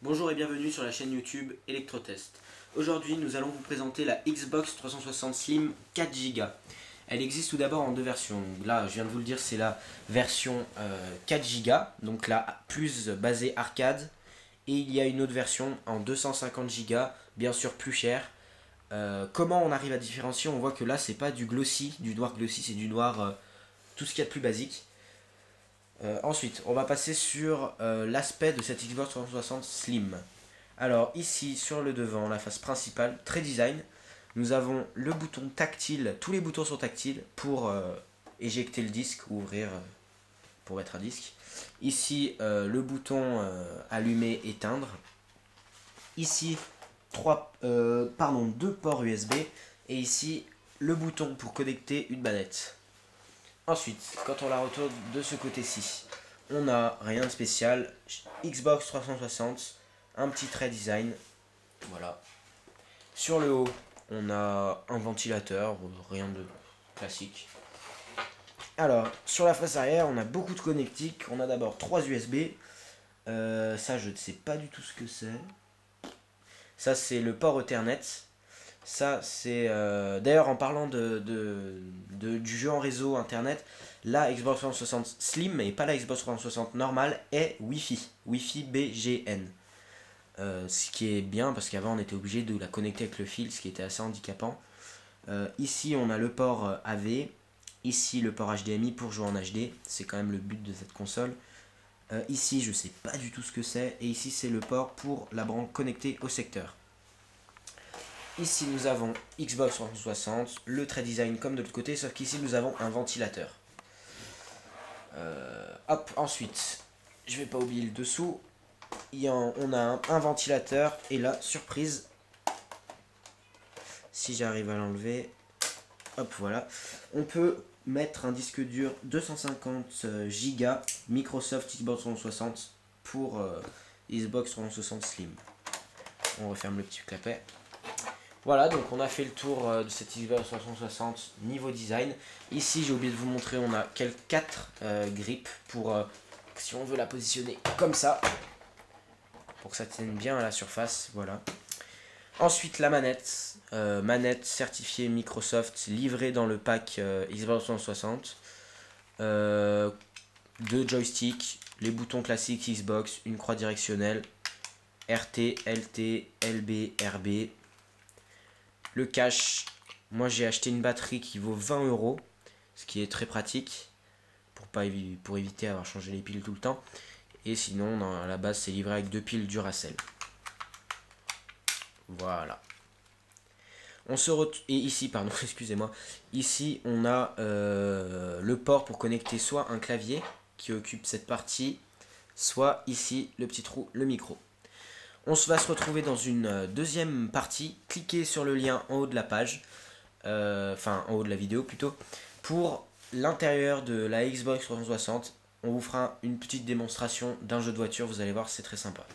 Bonjour et bienvenue sur la chaîne YouTube Electrotest. Aujourd'hui nous allons vous présenter la Xbox 360 Slim 4 Go. Elle existe tout d'abord en deux versions. Donc là je viens de vous le dire, c'est la version 4 Go, donc la plus basée arcade. Et il y a une autre version en 250 Go, bien sûr plus chère. Comment on arrive à différencier? On voit que là c'est pas du glossy, du noir glossy, c'est du noir tout ce qu'il y a de plus basique. Ensuite, on va passer sur l'aspect de cette Xbox 360 Slim. Alors ici, sur le devant, la face principale, très design, nous avons le bouton tactile, tous les boutons sont tactiles pour éjecter le disque ou ouvrir pour mettre un disque. Ici, le bouton allumer, éteindre. Ici, deux ports USB. Et ici, le bouton pour connecter une manette. Ensuite, quand on la retourne de ce côté-ci, on n'a rien de spécial. Xbox 360, un petit trait design. Voilà. Sur le haut, on a un ventilateur, rien de classique. Alors, sur la face arrière, on a beaucoup de connectiques. On a d'abord 3 USB. Ça, je ne sais pas du tout ce que c'est. Ça, c'est le port Ethernet. Ça, c'est... D'ailleurs, en parlant du jeu en réseau internet, la Xbox 360 Slim, et pas la Xbox 360 normale, est Wi-Fi. Wi-Fi BGN. Ce qui est bien, parce qu'avant, on était obligé de la connecter avec le fil, ce qui était assez handicapant. Ici, on a le port AV. Ici, le port HDMI pour jouer en HD. C'est quand même le but de cette console. Ici, je sais pas du tout ce que c'est. Et ici, c'est le port pour la branche connectée au secteur. Ici nous avons Xbox 360, le trait design comme de l'autre côté, sauf qu'ici nous avons un ventilateur. Ensuite, je vais pas oublier le dessous. On a un ventilateur et là, surprise, si j'arrive à l'enlever, hop voilà, on peut mettre un disque dur 250 Go Microsoft Xbox 360 pour Xbox 360 Slim. On referme le petit clapet. Voilà, donc on a fait le tour de cette Xbox 360 niveau design. Ici, j'ai oublié de vous montrer, on a 4 grippes pour, si on veut la positionner comme ça, pour que ça tienne bien à la surface, voilà. Ensuite, la manette, manette certifiée Microsoft, livrée dans le pack Xbox 360. 2 joysticks, les boutons classiques Xbox, une croix directionnelle, RT, LT, LB, RB. Le cache, moi j'ai acheté une batterie qui vaut 20 €, ce qui est très pratique pour éviter d'avoir changé les piles tout le temps. Et sinon, à la base, c'est livré avec 2 piles Duracell. Voilà. Et ici, pardon, excusez-moi. Ici, on a le port pour connecter soit un clavier qui occupe cette partie, soit ici, le petit trou, le micro. On va se retrouver dans une deuxième partie. Cliquez sur le lien en haut de la page, enfin en haut de la vidéo plutôt, pour l'intérieur de la Xbox 360. On vous fera une petite démonstration d'un jeu de voiture, vous allez voir, c'est très sympa.